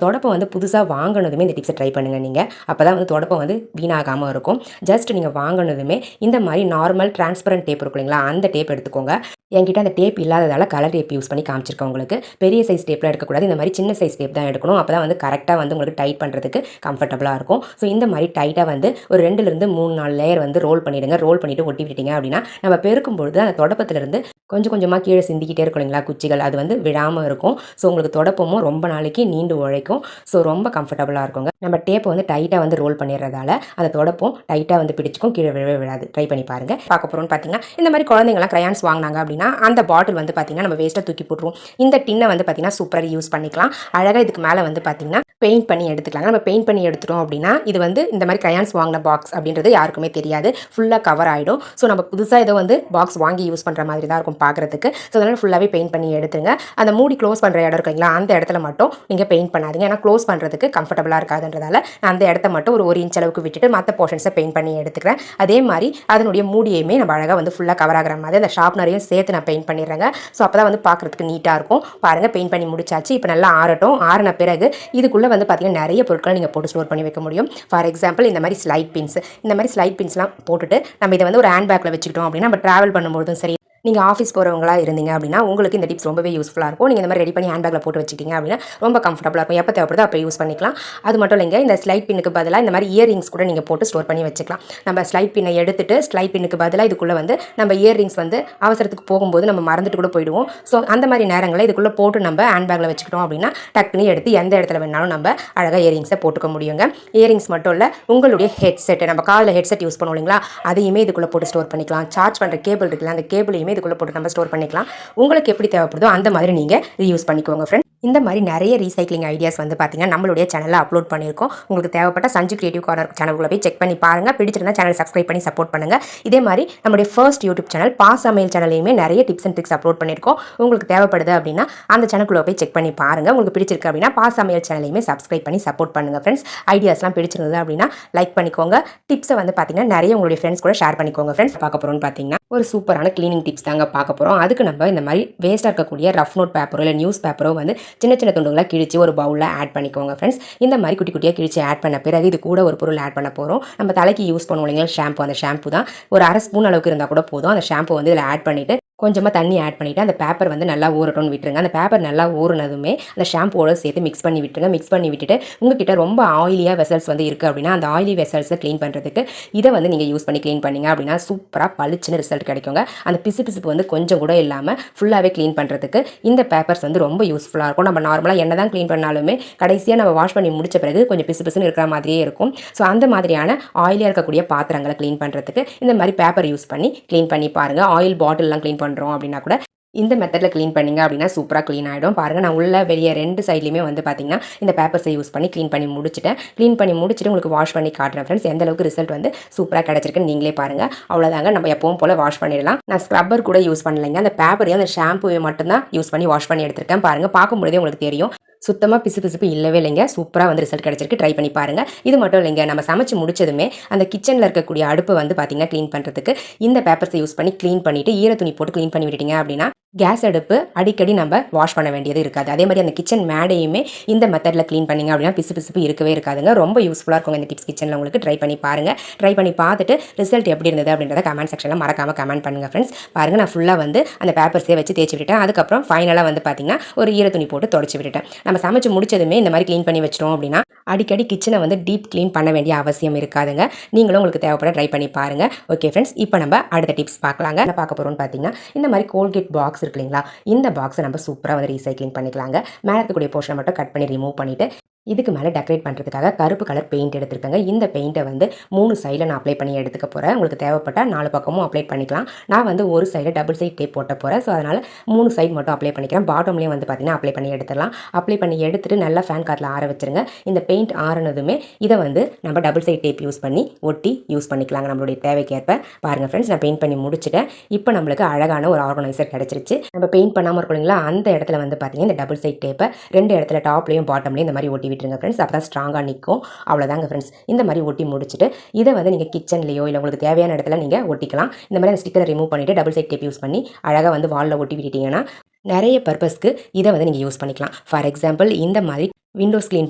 தொடப்பம் வந்து புதுசாக வாங்கினதுமே இந்த டிப்ஸை ட்ரை பண்ணுங்கள் நீங்கள். அப்போ தான் வந்து தொடப்பம் வந்து வீணாகாமல் இருக்கும். ஜஸ்ட் நீங்கள் வாங்கினதுமே இந்த மாதிரி நார்மல் டிரான்ஸ்பரண்ட் டேப் இருக்கும் இல்லைங்களா, அந்த டேப் எடுத்துக்கோங்க. என்கிட்ட அந்த டேப் இல்லாததால் கலர் டேப் யூஸ் பண்ணி காமிச்சிருக்கேன் உங்களுக்கு. பெரிய சைஸ் டேப்லாம் எடுக்கக்கூடாது, இந்த மாதிரி சின்ன சைஸ் டேப் தான் எடுக்கணும். அப்போ தான் வந்து கரெக்டாக வந்து உங்களுக்கு டைட் பண்ணுறதுக்கு கம்ஃபர்டபுளாக இருக்கும். ஸோ இந்த மாதிரி டைட்டாக வந்து ஒரு 2லேருந்து 3-4 லேயர் வந்து ரோல் பண்ணிவிடுங்க. ரோல் பண்ணிவிட்டு ஒட்டி விட்டீங்க அப்படின்னா நம்ம பெருக்கும்பொழுது அந்த தொடப்பத்திலிருந்து கொஞ்சம் கொஞ்சமாக கீழே சிந்திக்கிட்டே இருக்கும் இல்லைங்களா குச்சிகள், அது வந்து விழாமல் இருக்கும். ஸோ உங்களுக்கு தொடப்பமும் ரொம்ப நாளைக்கு நீண்டு உழைக்கும். ஸோ ரொம்ப கம்ஃபர்டபுளாக இருக்குங்க. நம்ம டேப்பை வந்து டைட்டாக வந்து ரோல் பண்ணிடுறதால அந்த தொடப்பம் டைட்டாக வந்து பிடிச்சிக்கும், கீழே விழவே விழாது. ட்ரை பண்ணி பாருங்கள். பார்க்க போகிறோம்னு பார்த்தீங்கன்னா இந்த மாதிரி குழந்தைங்களாம் க்ரையான்ஸ் வாங்கினாங்க அப்படின்னா அந்த பாட்டில் வந்து பார்த்தீங்கன்னா நம்ம வேஸ்ட்டாக தூக்கி போட்டுருவோம். இந்த டின்னை வந்து பார்த்தீங்கன்னா சூப்பராக யூஸ் பண்ணிக்கலாம். அழகாக இதுக்கு மேலே வந்து பார்த்தீங்கன்னா பெயிண்ட் பண்ணி எடுத்துக்கலாம். நம்ம பெயிண்ட் பண்ணி எடுத்துட்டோம் அப்படின்னா இது வந்து இந்த மாதிரி க்ரையான்ஸ் வாங்கின பாக்ஸ் அப்படின்றது யாருக்குமே தெரியாது, ஃபுல்லாக கவர் ஆகிடும். ஸோ நம்ம புதுசாக ஏதோ வந்து பாக்ஸ் வாங்கி யூஸ் பண்ணுற மாதிரி தான் இருக்கும் பார்க்குறதுக்கு. ஸோ அதனால் ஃபுல்லாகவே பெயிண்ட் பண்ணி எடுத்துங்க. அந்த மூடி க்ளோஸ் பண்ணுற இடம் இருக்குங்களா, அந்த இடத்துல மட்டும் நீங்கள் பெயிண்ட் பண்ணாதீங்க. ஏன்னா க்ளோஸ் பண்ணுறதுக்கு கம்ஃபர்டபுளாக இருக்காதுன்றதால நான் அந்த இடத்த மட்டும் ஒரு 1 இன்ச் அளவுக்கு விட்டுட்டு மற்ற போர்ஷன்ஸை பெயிண்ட் பண்ணி எடுத்துக்கிறேன். அதே மாதிரி அதனுடைய மூடியுமே நம்ம அழகாக வந்து ஃபுல்லாக கவர் ஆகிற மாதிரி அந்த ஷார்ப்னரையும் சேர்த்து நான் பெயிண்ட் பண்ணிடுறேங்க. ஸோ அப்போ தான் வந்து பார்க்குறதுக்கு நீட்டாக இருக்கும். பாருங்கள், பெயிண்ட் பண்ணி முடிச்சாச்சு. இப்போ நல்லா ஆறட்டும். ஆறின பிறகு இதுக்குள்ளே வந்து பார்த்தீங்கன்னா நிறைய பொருட்களை நீங்கள் போட்டு ஸ்டோர் பண்ணி வைக்க முடியும். ஃபார் எக்ஸாம்பிள் இந்த மாதிரி ஸ்லைட் பின்ஸ், இந்த மாதிரி ஸ்லைட் பின்ஸ்லாம் போட்டுட்டு நம்ம இதை வந்து ஒரு ஹேண்ட் பேக்கில் வச்சுக்கிட்டோம் அப்படின்னா நம்ம ட்ராவல் பண்ணும்போதும் சரி, நீங்கள் ஆஃபீஸ் போகிறவங்களா இருந்தீங்க அப்படின்னா உங்களுக்கு இந்த டிப்ஸ் ரொம்பவே யூஸ்ஃபுல்லாக இருக்கும். நீங்கள் இந்த மாதிரி ரெடி பண்ணி ஹேண்ட் பேக்கில் போட்டு வச்சுக்கிட்டீங்க அப்படின்னா ரொம்ப கம்ஃபர்டபுளாக இருக்கும். எப்போ தேவைப்படுதோ அப்போ யூஸ் பண்ணிக்கலாம். அது மட்டும் இல்லைங்க, இந்த ஸ்லைட் பின்னுக்கு பதிலாக இந்த மாதிரி இயரிங்ஸ் கூட நீங்கள் போட்டு ஸ்டோர் பண்ணி வச்சுக்கலாம். நம்ம ஸ்லைட் பின்னை எடுத்துட்டு ஸ்லைட் பின்னுக்கு பதிலாக இதுக்குள்ளே வந்து நம்ம இயரிங்ஸ் வந்து அவசரத்துக்கு போகும்போது நம்ம மறந்துட்டு கூட போயிடுவோம். ஸோ அந்த மாதிரி நேரங்களில் இதுக்குள்ளே போட்டு நம்ம ஹேண்ட் பேக்கில் வச்சுக்கிட்டோம் அப்படின்னா டக்குன்னு எடுத்து எந்த இடத்துல வேணாலும் நம்ம அழகாக இயரிங்ஸை போட்டுக்க முடியுங்க. இயரிங்ஸ் மட்டும் இல்லை, உங்களுடைய ஹெட்செட், நம்ம காலில் ஹெட்செட் யூஸ் பண்ணுவோம் இல்லைங்களா, அதையுமே இதுக்குள்ளே போட்டு ஸ்டோர் பண்ணிக்கலாம். சார்ஜ் பண்ணுற கேபிள் இருக்குல்ல, அந்த கேபிளையுமே இதுக்குள்ளே போட்டு நம்ம ஸ்டோர் பண்ணிக்கலாம். உங்களுக்கு எப்படி தேவைப்படுதோ அந்த மாதிரி நீங்கள் யூஸ் பண்ணிக்கோங்க ஃப்ரெண்ட். இந்த மாதிரி நிறைய ரீசைக்ளிங் ஐடியாஸ் வந்து பார்த்தீங்கன்னா நம்மளுடைய சேனலில் அப்லோட் பண்ணியிருக்கோம். உங்களுக்கு தேவைப்பட்ட சஞ்சு கிரியேட்டிவ் கார்னர் சேனலுக்குள்ள போய் செக் பண்ணி பாருங்கள். பிடிச்சிருந்தா சேனல் சப்ஸ்கிரைப் பண்ணி சப்போர்ட் பண்ணுங்கள். இதே மாதிரி நம்மளுடைய ஃபர்ஸ்ட் யூடியூப் சேனல் சமையல் சேனல்லையுமே நிறைய டிப்ஸ் அண்ட் ட்ரிக்ஸ் அப்லோட் பண்ணியிருக்கோம். உங்களுக்கு தேவைப்படுது அப்படின்னா அந்த சேனலுக்குள்ள போய் செக் பண்ணி பாருங்கள். உங்களுக்கு பிடிச்சிருக்கு அப்படின்னா சமையல் சேனலையுமே சப்ஸ்கிரைப் பண்ணி சப்போர்ட் பண்ணுங்கள் ஃப்ரெண்ட்ஸ். ஐடியாஸ்லாம் பிடிச்சிருந்தது அப்படின்னா லைக் பண்ணிக்கோங்க. டிப்ஸை வந்து பார்த்தீங்கன்னா நிறைய உங்களுடைய ஃப்ரெண்ட்ஸ் கூட ஷேர் பண்ணிக்கோங்க ஃப்ரெண்ட்ஸ். பார்க்க போகிறோம்னு பார்த்தீங்கன்னா ஒரு சூப்பரான க்ளீனிங் டிப்ஸ் தாங்க பார்க்க போகிறோம். அதுக்கு நம்ம இந்த மாதிரி வேஸ்ட்டாக இருக்கக்கூடிய ரஃப் நோட் பேப்பரோ இல்லை நியூஸ் பேப்பரோ வந்து சின்ன சின்ன துண்டுகளாக கிழிச்சு ஒரு பவுலில் ஆட் பண்ணிக்கோங்க ஃப்ரெண்ட்ஸ். இந்த மாதிரி குட்டி குட்டியாக கிழிச்சு ஆட் பண்ண பிறகு இது கூட ஒரு பொருள் ஆட் பண்ண போகிறோம். நம்ம தலைக்கு யூஸ் பண்ணுவோம் இல்லைங்களா ஷாம்பு, அந்த ஷாம்பு தான் ஒரு 1/2 ஸ்பூன் அளவுக்கு இருந்தால் கூட போதும். அந்த ஷாம்பு வந்து இதில் ஆட் பண்ணிவிட்டு கொஞ்சமாக தண்ணி ஆட் பண்ணிவிட்டு அந்த பேப்பர் வந்து நல்லா ஊறட்டும்னு விட்டுருங்க. அந்த பேப்பர் நல்லா ஊறினதுமே அந்த ஷாம்புவோட சேர்த்து மிக்ஸ் பண்ணி விட்டுருங்க. மிக்ஸ் பண்ணி விட்டுட்டு உங்ககிட்ட ரொம்ப ஆயிலியாக வெசல்ஸ் வந்து இருக்குது அப்படின்னா அந்த ஆயிலி வெசல்ஸை க்ளீன் பண்ணுறதுக்கு இதை வந்து நீங்கள் யூஸ் பண்ணி க்ளீன் பண்ணிங்க அப்படின்னா சூப்பராக பளிச்சுன்னு ரிசல்ட் கிடைக்குங்க. அந்த பிசு பிசுப்பு வந்து கொஞ்சம் கூட இல்லாமல் ஃபுல்லாகவே க்ளீன் பண்ணுறதுக்கு இந்த பேப்பர்ஸ் வந்து ரொம்ப யூஸ்ஃபுல்லாக இருக்கும். நம்ம நார்மலாக என்ன தான் க்ளீன் பண்ணாலுமே கடைசியாக நம்ம வாஷ் பண்ணி முடிச்ச பிறகு கொஞ்சம் பிசு பிசுன்னு இருக்கிற மாதிரியே இருக்கும். ஸோ அந்த மாதிரியான ஆயிலியாக இருக்கக்கூடிய பாத்திரங்களை க்ளீன் பண்ணுறதுக்கு இந்த மாதிரி பேப்பர் யூஸ் பண்ணி க்ளீன் பண்ணி பாருங்கள். ஆயில் பாட்டில்லாம் க்ளீன் பண்ணுறோம் அப்படின்னா கூட இந்த மெத்தடில் க்ளீன் பண்ணிங்க அப்படின்னா சூப்பராக க்ளீன் ஆகிடும். பாருங்கள், நான் உள்ள வெளியே 2 சைட்லையுமே வந்து பார்த்திங்கன்னா இந்த பேப்பர்ஸை யூஸ் பண்ணி க்ளீன் பண்ணி முடிச்சுட்டேன். க்ளீன் பண்ணி முடிச்சுட்டு உங்களுக்கு வாஷ் பண்ணி காட்டுறேன் ஃப்ரெண்ட்ஸ். எந்த அளவுக்கு ரிசல்ட் வந்து சூப்பராக கிடச்சிருக்குன்னு நீங்களே பாருங்கள். அவ்வளோதாங்க, நம்ம எப்பவும் போல் வாஷ் பண்ணிடலாம். நான் ஸ்க்ரப்பர் கூட யூஸ் பண்ணலைங்க, அந்த பேப்பரையும் அந்த ஷாம்புவை மட்டும்தான் யூஸ் பண்ணி வாஷ் பண்ணி எடுத்திருக்கேன். பாருங்கள், பார்க்கும்போதே உங்களுக்கு தெரியும் சுத்தமாக பிசு பிசுப்பு இல்லவே இல்லைங்க. சூப்பராக வந்து ரிசல்ட் கிடச்சிருக்கு. ட்ரை பண்ணி பாருங்கள். இது மட்டும் இல்லைங்க, நம்ம சமைச்சு முடிச்சதுமே அந்த கிச்சனில் இருக்கக்கூடிய அடுப்பு வந்து பார்த்திங்கன்னா க்ளீன் பண்ணுறதுக்கு இந்த பேப்பர்ஸை யூஸ் பண்ணி க்ளீன் பண்ணிவிட்டு ஈர துணி போட்டு க்ளீன் பண்ணி விட்டீங்க அப்படின்னா கேஸ் அடுப்பு அடிக்கடி நம்ம வாஷ் பண்ண வேண்டியது இருக்காது. அதே மாதிரி அந்த கிச்சன் மேடையுமே இந்த மெத்தடில் க்ளீன் பண்ணிங்க அப்படின்னா பிசு பிசுப்பு இருக்கவே இருக்காதுங்க. ரொம்ப யூஸ்ஃபுல்லாக இருக்கும் இந்த டிப்ஸ் கிச்சனில். உங்களுக்கு ட்ரை பண்ணி பாருங்கள். ட்ரை பண்ணி பார்த்துட்டு ரிசல்ட் எப்படி இருந்தது அப்படின்றத கமெண்ட் செக்ஷனில் மறக்காமல் கமெண்ட் பண்ணுங்கள் ஃப்ரெண்ட்ஸ். பாருங்கள், நான் ஃபுல்லாக வந்து அந்த பேப்பர்ஸே வச்சு தேய்ச்சி விட்டுட்டேன். அதுக்கப்புறம் ஃபைனலாக வந்து பார்த்திங்கன்னா ஒரு ஈர துணி போட்டு தொடச்சி விட்டுட்டேன். நம்ம சமைச்சு முடிச்சதுமே இந்த மாதிரி க்ளீன் பண்ணி வச்சிட்டோம் அப்படின்னா அடிக்கடி கிச்சனை வந்து டீப் க்ளீன் பண்ண வேண்டிய அவசியம் இருக்காதுங்க. நீங்களும் உங்களுக்கு தேவைப்பட ட்ரை பண்ணி பாருங்கள். ஓகே ஃப்ரெண்ட்ஸ், இப்போ நம்ம அடுத்த டிப்ஸ் பார்க்கலாங்க. என்ன பார்க்க போகிறோம்னு பார்த்தீங்கன்னா இந்த மாதிரி கோல்கேட் பாக்ஸ் இருக்கு இல்லைங்களா, இந்த பாக்ஸை நம்ம சூப்பராக வந்து ரீசைக்ளிங் பண்ணிக்கலாங்க. மேலே இருக்கக்கூடிய போர்ஷனை மட்டும் கட் பண்ணி ரிமூவ் பண்ணிவிட்டு இதுக்கு மேலே டெக்கரேட் பண்ணுறதுக்காக கருப்பு கலர் பெயிண்ட் எடுத்துருக்கேங்க. இந்த பெயிண்ட்டை வந்து 3 சைடில் நான் அப்ளை பண்ணி எடுத்துக்க போகிறேன். உங்களுக்கு தேவைப்பட்டால் 4 பக்கமும் அப்ளை பண்ணிக்கலாம். நான் வந்து ஒரு சைடில் டபுள் சைட் டேப் போட்ட போகிறேன். ஸோ அதனால் 3 சைடு மட்டும் அப்ளை பண்ணிக்கிறேன். பாட்டம்லேயும் வந்து பார்த்திங்கன்னா அப்ளை பண்ணி எடுத்துடலாம். அப்ளை பண்ணி எடுத்துகிட்டு நல்லா ஃபேன் காற்றில் ஆற வச்சுருங்க. இந்த பெயிண்ட் ஆறினதுமே இதை வந்து நம்ம டபுள் சைட் டேப் யூஸ் பண்ணி ஒட்டி யூஸ் பண்ணிக்கலாங்க நம்மளுடைய தேவைக்கேற்ப. பாருங்கள் ஃப்ரெண்ட்ஸ், நான் பெயிண்ட் பண்ணி முடிச்சுட்டேன். இப்போ நம்மளுக்கு அழகான ஒரு ஆர்கனைசர் கிடச்சிருச்சு. நம்ம பெயிண்ட் பண்ணாமல் இருக்கோம் இல்லைங்களா, அந்த இடத்துல வந்து பார்த்திங்கன்னா இந்த டபுள் சைட் டேப்பை 2 இடத்துல டாப்லேயும் பாட்டம்லேயும் இந்த மாதிரி ஒட்டி விட்டுருங்க ஃப்ரெண்ட்ஸ். அப்போ தான் ஸ்ட்ராங்காக நிற்கும். அவ்வளோதாங்க ஃப்ரெண்ட்ஸ். இந்த மாதிரி ஒட்டி முடிச்சுட்டு இதை வந்து நீங்கள் கிச்சன்லையோ இல்லை உங்களுக்கு தேவையான இடத்துல நீங்கள் ஒட்டிக்கலாம். இந்த மாதிரி அந்த ஸ்டிக்கரை ரிமூவ் பண்ணிவிட்டு டபுள் சைட் டேப் யூஸ் பண்ணி அழகாக வந்து வாலில் ஒட்டி விட்டுட்டிங்கன்னா நிறைய பர்பஸ்க்கு இதை வந்து நீங்கள் யூஸ் பண்ணிக்கலாம். ஃபார் எக்ஸாம்பிள், இந்த மாதிரி விண்டோஸ் க்ளீன்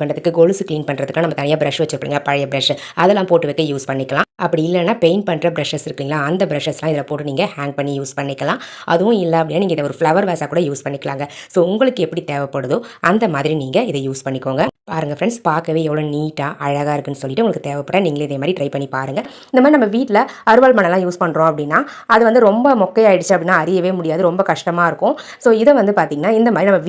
பண்ணுறதுக்கு, கொலுசு க்ளீன் பண்ணுறதுக்கு நம்ம தனியாக ப்ரஷ் வச்சுருப்பீங்க, பழைய ப்ரஷ் அதெல்லாம் போட்டு வைக்க யூஸ் பண்ணிக்கலாம். அப்படி இல்லைனா பெயிண்ட் பண்ணுற ப்ரஷஸ் இருக்குங்களா, அந்த ப்ரஷஸ்லாம் இதில் போட்டு நீங்கள் ஹேங் பண்ணி யூஸ் பண்ணிக்கலாம். அதுவும் இல்லை அப்படின்னா நீங்கள் இதை ஒரு ஃப்ளவர் வேஸாக கூட யூஸ் பண்ணிக்கலாங்க. ஸோ உங்களுக்கு எப்படி தேவைப்படுதோ அந்த மாதிரி நீங்கள் இதை யூஸ் பண்ணிக்கோங்க. பாருங்கள் ஃப்ரெண்ட்ஸ், பார்க்கவே எவ்வளோ நீட்டாக அழகாக இருக்குன்னு சொல்லிட்டு உங்களுக்கு தேவைப்பட நீங்களே இதே மாதிரி ட்ரை பண்ணி பாருங்கள். இந்த மாதிரி நம்ம வீட்டில் அருவாள் மணலாம் யூஸ் பண்ணுறோம் அப்படின்னா அது வந்து ரொம்ப மொக்கையாயிடுச்சு அப்படின்னா அறியவே முடியாது, ரொம்ப கஷ்டமாக இருக்கும். ஸோ இதை வந்து பார்த்திங்கன்னா இந்த மாதிரி நம்ம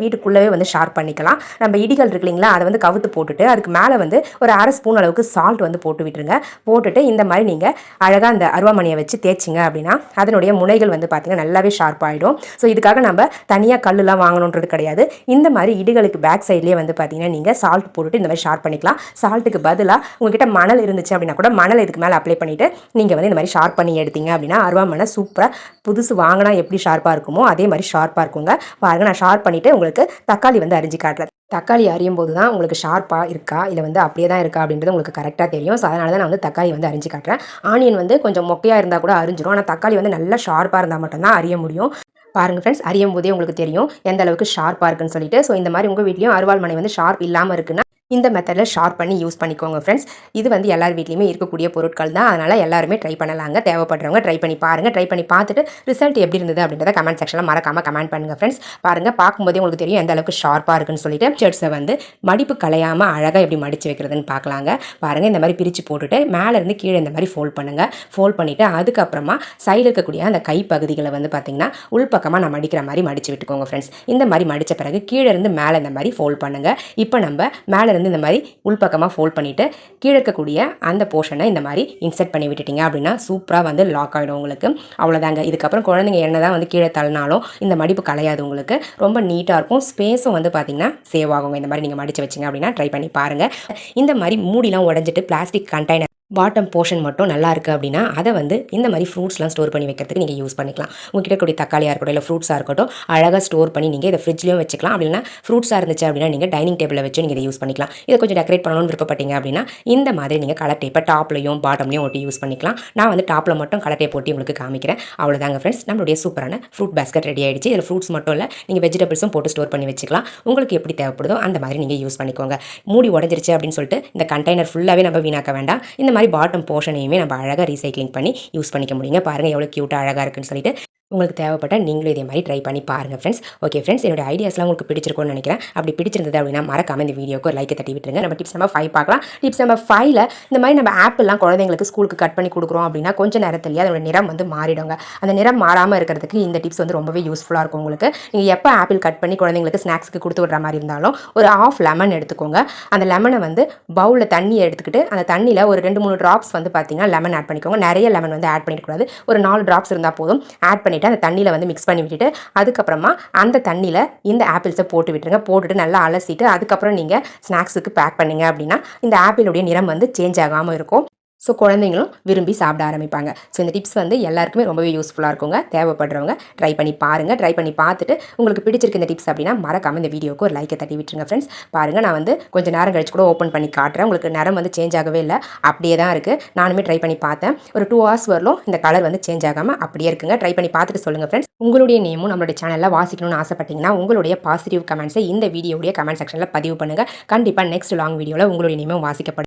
வீட்டுக்குள்ளவே வந்து ஷார்ப் பண்ணிக்கலாம். நம்ம இடிகள் இருக்கு இல்லைங்களா, அதை வந்து கவுத்து போட்டுட்டு அதுக்கு மேலே வந்து ஒரு 1/2 ஸ்பூன் அளவுக்கு சால்ட் வந்து போட்டு விட்டுருங்க. போட்டுட்டு இந்த மாதிரி நீங்கள் அழகாக அந்த அருவாமனையை வச்சு தேய்ச்சிங்க அப்படின்னா அதனுடைய முனைகள் வந்து பார்த்திங்கன்னா நல்லாவே ஷார்ப் ஆகிடும். ஸோ இதுக்காக நம்ம தனியாக கல்லுலாம் வாங்கணுன்றது கிடையாது. இந்த மாதிரி இடுகளுக்கு பேக் சைட்லேயே வந்து பார்த்திங்கன்னா நீங்கள் சால்ட் போட்டுட்டு இந்த மாதிரி ஷார்ப் பண்ணிக்கலாம். சால்ட்டுக்கு பதிலாக உங்ககிட்ட மணல் இருந்துச்சு அப்படின்னா கூட மணல் இதுக்கு மேலே அப்ளை பண்ணிவிட்டு நீங்கள் வந்து இந்த மாதிரி ஷார்ப் பண்ணி எடுத்தீங்க அப்படின்னா அருவாமனை சூப்பராக புதுசு வாங்கினா எப்படி ஷார்ப்பாக இருக்குமோ அதே மாதிரி ஷார்ப்பாக இருக்குங்க. பாருங்கள், நான் ஷார்ப் பண்ணிவிட்டு உங்களுக்கு தக்காளி வந்து அரிஞ்சு காட்டுறேன். தக்காளி அறியும் போது தான் உங்களுக்கு ஷார்ப்பாக இருக்கா இல்லை வந்து அப்படியே தான் இருக்கா அப்படின்றது உங்களுக்கு கரெக்டாக தெரியும். ஸோ அதனால தான் நான் வந்து தக்காளி வந்து அரிஞ்சு காட்டுறேன். ஆனியன் வந்து கொஞ்சம் மொக்கையாக இருந்தால் கூட அரிஞ்சிடும். ஆனால் தக்காளி வந்து நல்லா ஷார்ப்பாக இருந்தால் மட்டும்தான் அறிய முடியும். பாருங்கள் ஃப்ரெண்ட்ஸ், அறியும் போதே உங்களுக்கு தெரியும் எந்த அளவுக்கு ஷார்ப்பாக இருக்குன்னு சொல்லிட்டு. ஸோ இந்த மாதிரி உங்கள் வீட்லேயும் அருவாள் மனை வந்து ஷார்ப் இல்லாமல் இருக்குன்னா இந்த மெத்தடில் ஷார்ப் பண்ணி யூஸ் பண்ணிக்கோங்க ஃப்ரெண்ட்ஸ். இது வந்து எல்லார் வீட்லையுமே இருக்கக்கூடிய பொருட்கள் தான். அதனால் எல்லாருமே ட்ரை பண்ணலாங்க. தேவைப்படுறவங்க ட்ரை பண்ணி பாருங்கள். ட்ரை பண்ணி பார்த்துட்டு ரிசல்ட் எப்படி இருந்தது அப்படின்றத கமெண்ட் செக்ஷனில் மறக்காமல் கமெண்ட் பண்ணுங்கள் ஃப்ரெண்ட்ஸ். பாருங்கள், பார்க்கும்போதே உங்களுக்கு தெரியும் எந்த அளவுக்கு ஷார்ப்பாக இருக்குன்னு சொல்லிட்டு. ஷர்ட்ஸை வந்து மடிப்பு கலையாமல் அழகாக எப்படி மடித்து வைக்கிறதுன்னு பார்க்கலாங்க. பாருங்கள், இந்த மாதிரி பிரித்து போட்டுட்டு மேலேருந்து கீழே இந்த மாதிரி ஃபோல்ட் பண்ணுங்கள். ஃபோல்ட் பண்ணிவிட்டு அதுக்கப்புறமா சைடில் இருக்கக்கூடிய அந்த கை பகுதிகளை வந்து பார்த்திங்கன்னா உள்பக்கமாக நான் மடிக்கிற மாதிரி மடித்து விட்டுக்கோங்க ஃப்ரெண்ட்ஸ். இந்த மாதிரி மடித்த பிறகு கீழே இருந்து மேலே இந்த மாதிரி ஃபோல்ட் பண்ணுங்கள். இப்போ நம்ம மேலே இந்த மாதிரி உள்பக்கமாக ஃபோல்ட் பண்ணிவிட்டு கீழே இருக்கக்கூடிய அந்த போர்ஷனை இந்த மாதிரி இன்சர்ட் பண்ணி விட்டுட்டீங்க அப்படின்னா சூப்பராக வந்து லாக் ஆகிடும் உங்களுக்கு. அவ்வளோதாங்க. இதுக்கப்புறம் குழந்தைங்க என்ன தான் வந்து கீழே தள்ளினாலும் இந்த மடிப்பு கலையாது உங்களுக்கு. ரொம்ப நீட்டாக இருக்கும். ஸ்பேஸும் வந்து பார்த்திங்கன்னா சேவ் ஆகுங்க. இந்த மாதிரி நீங்கள் மடித்து வச்சிங்க அப்படின்னா ட்ரை பண்ணி பாருங்கள். இந்த மாதிரி மூடிலாம் உடஞ்சிட்டு பிளாஸ்டிக் கண்டெய்னர் பாட்டம் போர்ஷன் மட்டும் நல்லா இருக்குது அப்படின்னா அதை வந்து இந்த மாதிரி ஃப்ரூட்ஸ்லாம் ஸ்டோர் பண்ணி வைக்கிறதுக்கு நீங்கள் யூஸ் பண்ணிக்கலாம். உங்ககிட்ட கூடிய தக்காளியாக இருக்கட்டும் இல்லை ஃப்ரூட்ஸாக இருக்கட்டும் அழகாக ஸ்டோர் பண்ணி நீங்கள் இதை ஃப்ரிட்ஜ்லையும் வச்சுக்கலாம். அப்படின்னா ஃப்ரூட்ஸாக இருந்துச்சு அப்படின்னா நீங்கள் டைனிங் டேபிளில் வச்சு நீங்கள் இதை யூஸ் பண்ணிக்கலாம். இதை கொஞ்சம் டெக்கரேட் பண்ணணும்னு விருப்பப்பட்டீங்க அப்படின்னா இந்த மாதிரி நீங்கள் கலர் டேப்பை டாப்லையும் பாட்டம்லையும் ஒட்டி யூஸ் பண்ணிக்கலாம். நான் வந்து டாப்பில் மட்டும் கலர் டேப் ஒட்டி உங்களுக்கு காமிக்கிறேன். அவ்வளோதாங்க ஃப்ரெண்ட்ஸ், நம்மளுடைய சூப்பரான ஃப்ரூட் பேஸ்கெட் ரெடி ஆகிடுச்சு. இதில் ஃப்ரூட்ஸ் மட்டும் இல்லை, நீங்கள் வெஜிடபிள்ஸும் போட்டு ஸ்டோர் பண்ணி வச்சுக்கலாம். உங்களுக்கு எப்படி தேவைப்படுதோ அந்த மாதிரி நீங்கள் யூஸ் பண்ணிக்கோங்க. மூடி உடஞ்சிருச்சு அப்படின்னு சொல்லிட்டு இந்த கண்டெய்னர் ஃபுல்லாகவே நம்ம வீணாக்க வேண்டாம். இந்த மாதிரி பாட்டம் போர்ஷன் நம்ம அழகாக ரீசைக்ளிங் பண்ணி யூஸ் பண்ணிக்க முடியுங்க. பாருங்கள் எவ்வளோ க்யூட்டாக அழகாக இருக்குன்னு சொல்லிட்டு. உங்களுக்கு தேவைப்பட்ட நீங்களும் இதே மாதிரி ட்ரை பண்ணி பாருங்கள் ஃப்ரெண்ட்ஸ். ஓகே ஃப்ரெண்ட்ஸ், என்னோட ஐடியாஸ்லாம் உங்களுக்கு பிடிச்சிருக்கும்னு நினைக்கிறேன். அப்படி பிடிச்சிருந்தது அப்படின்னா மறக்காம இந்த வீடியோக்கு ஒரு லைக்கை தட்டி விட்டுருங்க. நம்ம டிப்ஸ் நம்பர் 5 பார்க்கலாம். டிப்ஸ் நம்பர் 5ல் இந்த மாதிரி நம்ம ஆப்பிள்லாம் குழந்தைங்களுக்கு ஸ்கூலுக்கு கட் பண்ணி கொடுக்குறோம் அப்படின்னா கொஞ்சம் நேரத்துலேயே அதோட நிறம் வந்து மாறிடுங்க. அந்த நிறம் மாறாமல் இருக்கிறதுக்கு இந்த டிப்ஸ் வந்து ரொம்பவே யூஸ்ஃபுல்லாக இருக்கும் உங்களுக்கு. நீங்கள் எப்போ ஆப்பிள் கட் பண்ணி குழந்தைங்களுக்கு ஸ்நாக்ஸுக்கு கொடுத்து விடுற மாதிரி இருந்தாலும் ஒரு ½ லெமன் எடுத்துக்கோங்க. அந்த லெமனை வந்து பவுலில் தண்ணி எடுத்துக்கிட்டு அந்த தண்ணியில் ஒரு 2-3 ட்ராப்ஸ் வந்து பார்த்தீங்கன்னா லெமன் ஆட் பண்ணிக்கோங்க. நிறைய லெமன் வந்து ஆட் பண்ணிடக்கூடாது. ஒரு 4 ட்ராப்ஸ் இருந்தால் போதும். ஆட் பண்ணிவிட்டு அந்த தண்ணியில் வந்து மிக்ஸ் பண்ணி விட்டுட்டு அதுக்கப்புறமா அந்த தண்ணியில் இந்த ஆப்பிள்ஸை போட்டு விட்டுருங்க. போட்டுட்டு நல்லா அலசிட்டு அதுக்கப்புறம் நீங்கள் ஸ்நாக்ஸுக்கு பேக் பண்ணிங்க அப்படின்னா இந்த ஆப்பிளுடைய நிறம் வந்து சேஞ்ச் ஆகாமல் இருக்கும். ஸோ குழந்தைங்களும் விரும்பி சாப்பிட ஆரம்பிப்பாங்க. ஸோ இந்த டிப்ஸ் வந்து எல்லாருக்குமே ரொம்பவே யூஸ்ஃபுல்லாக இருக்குங்க. தேவைப்படுறவங்க ட்ரை பண்ணி பாருங்கள். ட்ரை பண்ணி பார்த்துட்டு உங்களுக்கு பிடிச்சிருக்கு இந்த டிப்ஸ் அப்படின்னா மறக்காமல் இந்த வீடியோக்கு ஒரு லைக்கை தட்டி விட்டுருங்க ஃப்ரெண்ட்ஸ். பாருங்கள், நான் வந்து கொஞ்சம் நேரம் கழிச்சு கூட ஓப்பன் பண்ணி காட்டுறேன். உங்களுக்கு நிறம் வந்து சேஞ்ச் ஆகவே இல்லை, அப்படியே தான் இருக்குது. நானுமே ட்ரை பண்ணி பார்த்தேன். ஒரு 2 hours வரலும் இந்த கலர் வந்து சேஞ்ச் ஆகாமல் அப்படியே இருக்குங்க. ட்ரை பண்ணி பார்த்துட்டு சொல்லுங்கள் ஃப்ரெண்ட்ஸ். உங்களுடைய நேமும் நம்மளுடைய சேனலில் வாசிக்கணும்னு ஆசைப்பட்டீங்கன்னா உங்களுடைய பாசிட்டிவ் கமெண்ட்ஸை இந்த வீடியோடைய கமெண்ட் செக்ஷனில் பதிவு பண்ணுங்கள். கண்டிப்பாக நெக்ஸ்ட் லாங் வீடியோவில் உங்களுடைய நேமும் வாசிக்கப்படும்.